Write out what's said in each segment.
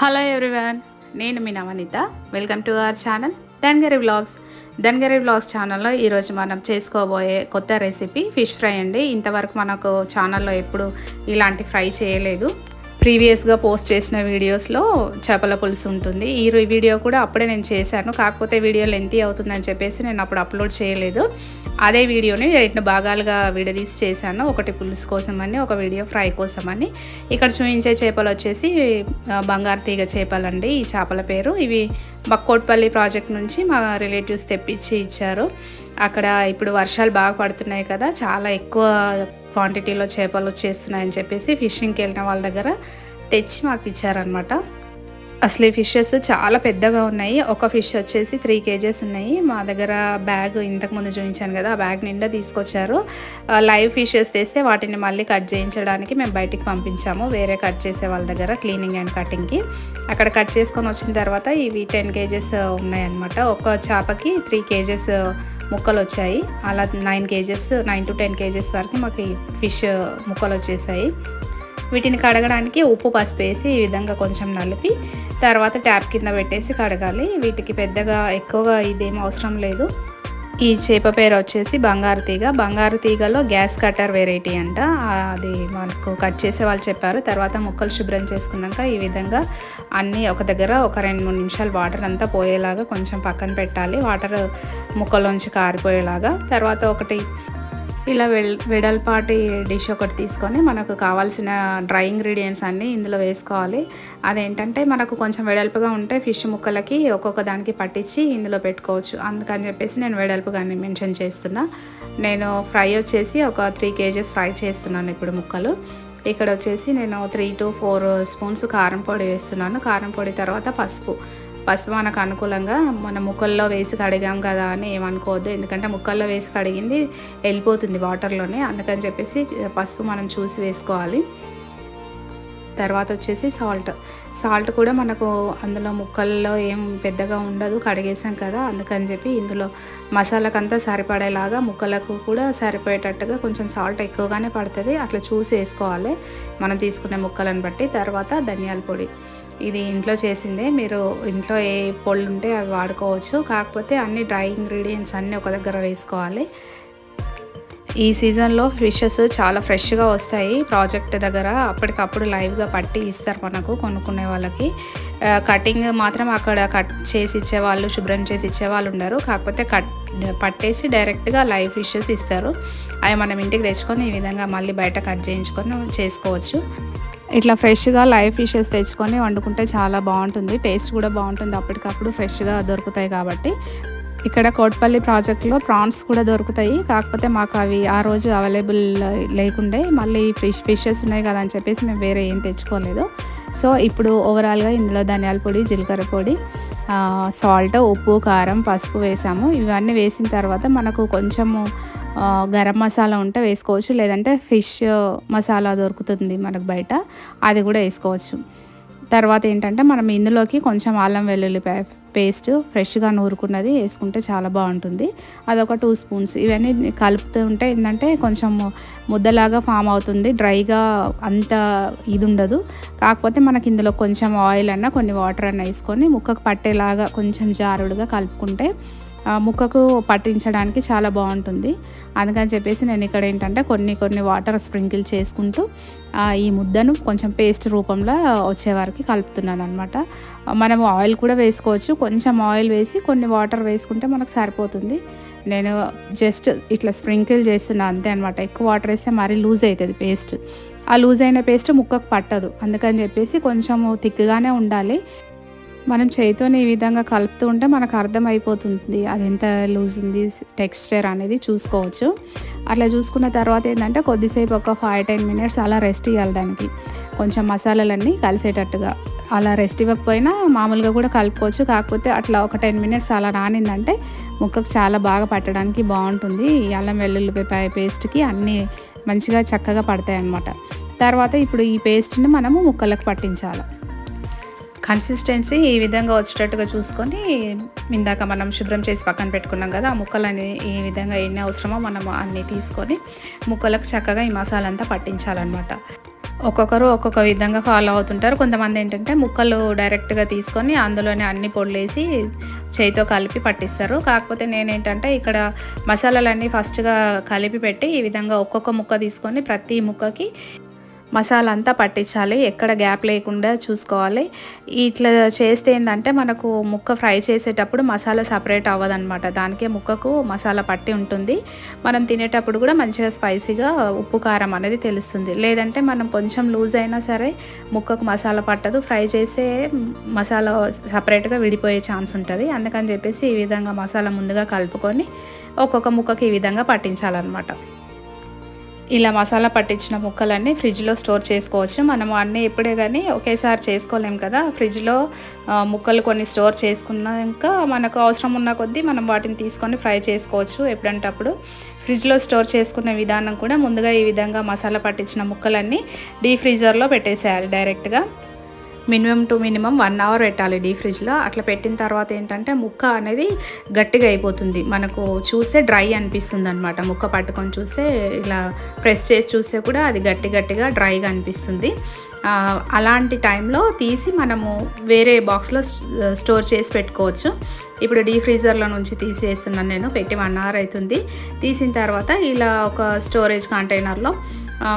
Hello everyone, నేను మీ Navaneetha. Welcome to our channel Dhangari vlogs. Dhangari vlogs ఛానల్లో ఈరోజు మనం చేసుకోబోయే కొత్త రెసిపీ ఫిష్ ఫ్రై అండి. ఇంతవరకు మనకు ఛానల్లో ఎప్పుడు ఇలాంటి ఫ్రై చేయలేదు. ప్రీవియస్గా పోస్ట్ చేసిన వీడియోస్లో చేపల పులుసు ఉంటుంది. ఈ వీడియో కూడా అప్పుడే నేను చేశాను, కాకపోతే వీడియో లెంతీ అవుతుందని చెప్పేసి నేను అప్పుడు అప్లోడ్ చేయలేదు. అదే వీడియోని 2 భాగాలుగా విడదీసి చేశాను. ఒకటి పులుసు కోసమని, ఒక వీడియో ఫ్రై కోసమని. ఇక్కడ చూపించే చేపలు వచ్చేసి బంగారు తీగ చేపలండి. ఈ చేపల పేరు. ఇవి బక్కోట్పల్లి ప్రాజెక్ట్ నుంచి మా రిలేటివ్స్ తెప్పించి ఇచ్చారు. అక్కడ ఇప్పుడు వర్షాలు బాగా పడుతున్నాయి కదా, చాలా ఎక్కువ క్వాంటిటీలో చేపలు వచ్చేస్తున్నాయని చెప్పేసి ఫిషింగ్కి వెళ్ళిన వాళ్ళ దగ్గర తెచ్చి మాకు ఇచ్చారనమాట. అసలు ఈ ఫిషెస్ చాలా పెద్దగా ఉన్నాయి. ఒక ఫిష్ వచ్చేసి 3 kgs ఉన్నాయి. మా దగ్గర బ్యాగ్ ఇంతకుముందు చూపించాను కదా, ఆ బ్యాగ్ నిండా తీసుకొచ్చారు. లైవ్ ఫిషెస్ తెస్తే వాటిని మళ్ళీ కట్ చేయించడానికి మేము బయటికి పంపించాము, వేరే కట్ చేసే వాళ్ళ దగ్గర క్లీనింగ్ అండ్ కటింగ్కి. అక్కడ కట్ చేసుకొని వచ్చిన తర్వాత ఇవి 10 kgs ఉన్నాయన్నమాట. ఒక చేపకి 3 kgs ముక్కలు వచ్చాయి. అలా 9 to 10 kgs వరకు మాకు ఈ ఫిష్ ముక్కలు వచ్చేసాయి. వీటిని కడగడానికి ఉప్పు పసుపు వేసి ఈ విధంగా కొంచెం నలిపి తర్వాత ట్యాప్ కింద పెట్టేసి కడగాలి. వీటికి పెద్దగా ఎక్కువగా ఇదేం అవసరం లేదు. ఈ చేప పేరు వచ్చేసి బంగారు తీగ. బంగారు తీగలో గ్యాస్ కటర్ వెరైటీ అంట. అది మనకు కట్ చేసే వాళ్ళు చెప్పారు. తర్వాత ముక్కలు శుభ్రం చేసుకున్నాక ఈ విధంగా అన్నీ ఒక దగ్గర ఒక 2-3 నిమిషాలు వాటర్ అంతా పోయేలాగా కొంచెం పక్కన పెట్టాలి, వాటర్ ముక్కలోంచి కారిపోయేలాగా. తర్వాత ఒకటి ఇలా వెడల్పాటి డిష్ ఒకటి తీసుకొని మనకు కావాల్సిన డ్రై ఇంగ్రీడియంట్స్ అన్నీ ఇందులో వేసుకోవాలి. అదేంటంటే మనకు కొంచెం వెడల్పుగా ఉంటే ఫిష్ ముక్కలకి ఒక్కొక్క దానికి పట్టించి ఇందులో పెట్టుకోవచ్చు. అందుకని చెప్పేసి నేను వెడల్పుగా మెన్షన్ చేస్తున్నా. నేను ఫ్రై వచ్చేసి ఒక 3 kgs ఫ్రై చేస్తున్నాను ఇప్పుడు ముక్కలు. ఇక్కడ వచ్చేసి నేను 3 to 4 స్పూన్స్ కారం పొడి వేస్తున్నాను. కారం పొడి తర్వాత పసుపు మనకు అనుకూలంగా, మన ముక్కల్లో వేసి కడిగాం కదా అని ఏమనుకోవద్దు, ఎందుకంటే ముక్కల్లో వేసి కడిగింది వెళ్ళిపోతుంది వాటర్లోనే. అందుకని చెప్పేసి పసుపు మనం చూసి వేసుకోవాలి. తర్వాత వచ్చేసి సాల్ట్ కూడా మనకు అందులో ముక్కల్లో ఏం పెద్దగా ఉండదు, కడిగేసాం కదా. అందుకని చెప్పి ఇందులో మసాలాకంతా సరిపడేలాగా ముక్కలకు కూడా సరిపోయేటట్టుగా కొంచెం సాల్ట్ ఎక్కువగానే పడుతుంది, అట్లా చూసి వేసుకోవాలి మనం తీసుకునే ముక్కలను బట్టి. తర్వాత ధనియాల పొడి, ఇది ఇంట్లో చేసిందే, మీరు ఇంట్లో ఏ పొళ్ళు ఉంటే అవి వాడుకోవచ్చు. కాకపోతే అన్ని డ్రై ఇంగ్రీడియంట్స్ అన్నీ ఒక దగ్గర వేసుకోవాలి. ఈ సీజన్లో ఫిషెస్ చాలా ఫ్రెష్గా వస్తాయి. ప్రాజెక్ట్ దగ్గర అప్పటికప్పుడు లైవ్గా పట్టి ఇస్తారు మనకు కొనుక్కునే వాళ్ళకి. కటింగ్ మాత్రం అక్కడ కట్ చేసి ఇచ్చేవాళ్ళు, శుభ్రం చేసి ఇచ్చేవాళ్ళు ఉండరు. కాకపోతే పట్టేసి డైరెక్ట్గా లైవ్ ఫిషెస్ ఇస్తారు. అవి మనం ఇంటికి తెచ్చుకొని ఈ విధంగా మళ్ళీ బయట కట్ చేయించుకొని చేసుకోవచ్చు. ఇట్లా ఫ్రెష్గా లైవ్ ఫిషెస్ తెచ్చుకొని వండుకుంటే చాలా బాగుంటుంది, టేస్ట్ కూడా బాగుంటుంది. అప్పటికప్పుడు ఫ్రెష్గా దొరుకుతాయి కాబట్టి. ఇక్కడ కోట్పల్లి ప్రాజెక్ట్లో ప్రాన్స్ కూడా దొరుకుతాయి. కాకపోతే మాకు అవి ఆ రోజు అవైలబుల్ లేకుండే, మళ్ళీ ఫిషెస్ ఉన్నాయి కదా అని చెప్పేసి మేము వేరే ఏం తెచ్చుకోలేదు. సో ఇప్పుడు ఓవరాల్గా ఇందులో ధనియాల పొడి, జీలకర్ర పొడి, సాల్ట్, ఉప్పు, కారం, పసుపు వేసాము. ఇవన్నీ వేసిన తర్వాత మనకు కొంచెము గరం మసాలా ఉంటే వేసుకోవచ్చు, లేదంటే ఫిష్ మసాలా దొరుకుతుంది మనకు బయట, అది కూడా వేసుకోవచ్చు. తర్వాత ఏంటంటే మనం ఇందులోకి కొంచెం అల్లం వెల్లుల్లి పేస్ట్ ఫ్రెష్గా నూరుకున్నది వేసుకుంటే చాలా బాగుంటుంది. అదొక 2 స్పూన్స్. ఇవన్నీ కలుపుతూ ఉంటే ఏంటంటే కొంచెం ముద్దలాగా ఫామ్ అవుతుంది, డ్రైగా అంత ఇది ఉండదు. కాకపోతే మనకి ఇందులో కొంచెం ఆయిల్ అన్న కొన్ని వాటర్ అన్న వేసుకొని ముక్కకు పట్టేలాగా కొంచెం జారుడుగా కలుపుకుంటే ముక్కకు పట్టించడానికి చాలా బాగుంటుంది. అందుకని చెప్పేసి నేను ఇక్కడ ఏంటంటే కొన్ని వాటర్ స్ప్రింకిల్ చేసుకుంటూ ఈ ముద్దను కొంచెం పేస్ట్ రూపంలో వచ్చే వరకు కలుపుతున్నాను అనమాట. మనము ఆయిల్ కూడా వేసుకోవచ్చు, కొంచెం ఆయిల్ వేసి కొన్ని వాటర్ వేసుకుంటే మనకు సరిపోతుంది. నేను జస్ట్ ఇట్లా స్ప్రింకిల్ చేస్తున్నాను అంతే అనమాట. ఎక్కువ వాటర్ వేస్తే మరీ లూజ్ అవుతుంది పేస్ట్. ఆ లూజ్ అయిన పేస్ట్ ముక్కకు పట్టదు. అందుకని చెప్పేసి కొంచెం థిక్గానే ఉండాలి. మనం చేతితోనే ఈ విధంగా కలుపుతూ ఉంటే మనకు అర్థమైపోతుంది అది ఎంత లూజ్ ఉంది టెక్స్చర్ అనేది చూసుకోవచ్చు. అట్లా చూసుకున్న తర్వాత ఏంటంటే కొద్దిసేపు ఒక 5-10 minutes అలా రెస్ట్ ఇవ్వాలి దానికి, కొంచెం మసాలాలన్నీ కలిసేటట్టుగా. అలా రెస్ట్ ఇవ్వకపోయినా మామూలుగా కూడా కలుపుకోవచ్చు. కాకపోతే అట్లా ఒక 10 minutes అలా నానిందంటే ముక్కకు చాలా బాగా పట్టడానికి బాగుంటుంది. ఈ అల్లం వెల్లుల్లిపాయ పేస్ట్కి అన్నీ మంచిగా చక్కగా పడతాయి అన్నమాట. తర్వాత ఇప్పుడు ఈ పేస్ట్ని మనము ముక్కలకు పట్టించాలి. కన్సిస్టెన్సీ ఈ విధంగా వచ్చేటట్టుగా చూసుకొని ఇందాక మనం శుభ్రం చేసి పక్కన పెట్టుకున్నాం కదా, ఆ ముక్కలని ఈ విధంగా ఎన్ని అవసరమో మనం అన్నీ తీసుకొని ముక్కలకు చక్కగా ఈ మసాలా అంతా పట్టించాలన్నమాట. ఒక్కొక్కరు ఒక్కొక్క విధంగా ఫాలో అవుతుంటారు. కొంతమంది ఏంటంటే ముక్కలు డైరెక్ట్గా తీసుకొని అందులోనే అన్ని పొడులేసి చేయితో కలిపి పట్టిస్తారు. కాకపోతే నేనేంటంటే ఇక్కడ మసాలాలన్నీ ఫస్ట్గా కలిపి పెట్టి ఈ విధంగా ఒక్కొక్క ముక్క తీసుకొని ప్రతి ముక్కకి మసాలా అంతా పట్టించాలి. ఎక్కడ గ్యాప్ లేకుండా చూసుకోవాలి. ఇట్లా చేస్తే ఏంటంటే మనకు ముక్క ఫ్రై చేసేటప్పుడు మసాలా సపరేట్ అవ్వదన్నమాట. దానికే ముక్కకు మసాలా పట్టి ఉంటుంది. మనం తినేటప్పుడు కూడా మంచిగా స్పైసీగా ఉప్పు కారం అనేది తెలుస్తుంది. లేదంటే మనం కొంచెం లూజ్ అయినా సరే ముక్కకు మసాలా పట్టదు. ఫ్రై చేసే మసాలా సపరేట్గా విడిపోయే ఛాన్స్ ఉంటుంది. అందుకని చెప్పేసి ఈ విధంగా మసాలా ముందుగా కలుపుకొని ఒక్కొక్క ముక్కకి ఈ విధంగా పట్టించాలన్నమాట. ఇలా మసాలా పట్టించిన ముక్కలన్నీ ఫ్రిడ్జ్లో స్టోర్ చేసుకోవచ్చు. మనము అన్నీ ఎప్పుడే కానీ ఒకేసారి చేసుకోలేం కదా. ఫ్రిడ్జ్లో ముక్కలు కొన్ని స్టోర్ చేసుకున్నాక మనకు అవసరం ఉన్న కొద్దీ మనం వాటిని తీసుకొని ఫ్రై చేసుకోవచ్చు ఎప్పుడంటే అప్పుడు. ఫ్రిడ్జ్లో స్టోర్ చేసుకునే విధానం కూడా ముందుగా ఈ విధంగా మసాలా పట్టించిన ముక్కలన్నీ డీప్ ఫ్రీజర్లో పెట్టేసేయాలి డైరెక్ట్గా. మినిమం టు మినిమం 1 అవర్ పెట్టాలి డీప్ ఫ్రిడ్జ్లో. అట్లా పెట్టిన తర్వాత ఏంటంటే ముక్క అనేది గట్టిగా అయిపోతుంది. మనకు చూస్తే డ్రై అనిపిస్తుంది అనమాట. ముక్క పట్టుకొని చూస్తే ఇలా ప్రెస్ చేసి చూస్తే కూడా అది గట్టిగా డ్రైగా అనిపిస్తుంది. అలాంటి టైంలో తీసి మనము వేరే బాక్స్లో స్టోర్ చేసి పెట్టుకోవచ్చు. ఇప్పుడు డీప్ ఫ్రీజర్లో నుంచి తీసేస్తున్నాను నేను. పెట్టి 1 అవర్ అవుతుంది. తీసిన తర్వాత ఇలా ఒక స్టోరేజ్ కంటైనర్లో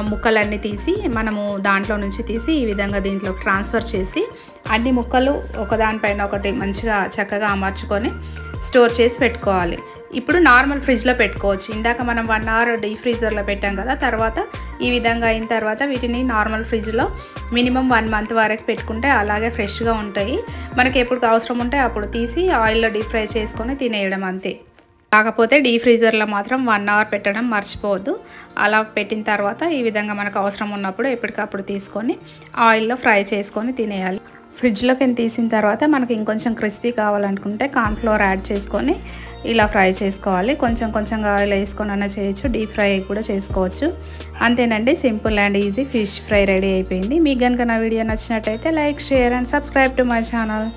ముక్కలన్నీ తీసి మనము దాంట్లో నుంచి తీసి ఈ విధంగా దీంట్లో ట్రాన్స్ఫర్ చేసి అన్ని ముక్కలు ఒకదానిపైన ఒకటి మంచిగా చక్కగా అమర్చుకొని స్టోర్ చేసి పెట్టుకోవాలి. ఇప్పుడు నార్మల్ ఫ్రిడ్జ్లో పెట్టుకోవచ్చు. ఇందాక మనం 1 అవర్ డీప్ ఫ్రీజర్లో పెట్టాం కదా. తర్వాత ఈ విధంగా అయిన తర్వాత వీటిని నార్మల్ ఫ్రిడ్జ్లో మినిమం 1 మంత్ వరకు పెట్టుకుంటే అలాగే ఫ్రెష్గా ఉంటాయి. మనకి ఎప్పుడు అవసరం ఉంటే అప్పుడు తీసి ఆయిల్లో డీప్ ఫ్రై చేసుకొని తినేయడం అంతే. కాకపోతే డీప్ ఫ్రీజర్లో మాత్రం 1 అవర్ పెట్టడం మర్చిపోవద్దు. అలా పెట్టిన తర్వాత ఈ విధంగా మనకు అవసరం ఉన్నప్పుడు ఎప్పటికప్పుడు తీసుకొని ఆయిల్లో ఫ్రై చేసుకొని తినేయాలి. ఫ్రిడ్జ్లోకి తీసిన తర్వాత మనకి ఇంకొంచెం క్రిస్పీ కావాలనుకుంటే కార్న్ఫ్లోర్ యాడ్ చేసుకొని ఇలా ఫ్రై చేసుకోవాలి. కొంచెంగా ఆయిల్ వేసుకొని అన్నా చేయొచ్చు. డీప్ ఫ్రై కూడా చేసుకోవచ్చు. అంతేనండి, simple and easy fish fry ready అయిపోయింది. మీకు కనుక నా వీడియో నచ్చినట్టయితే like, share and subscribe to my channel.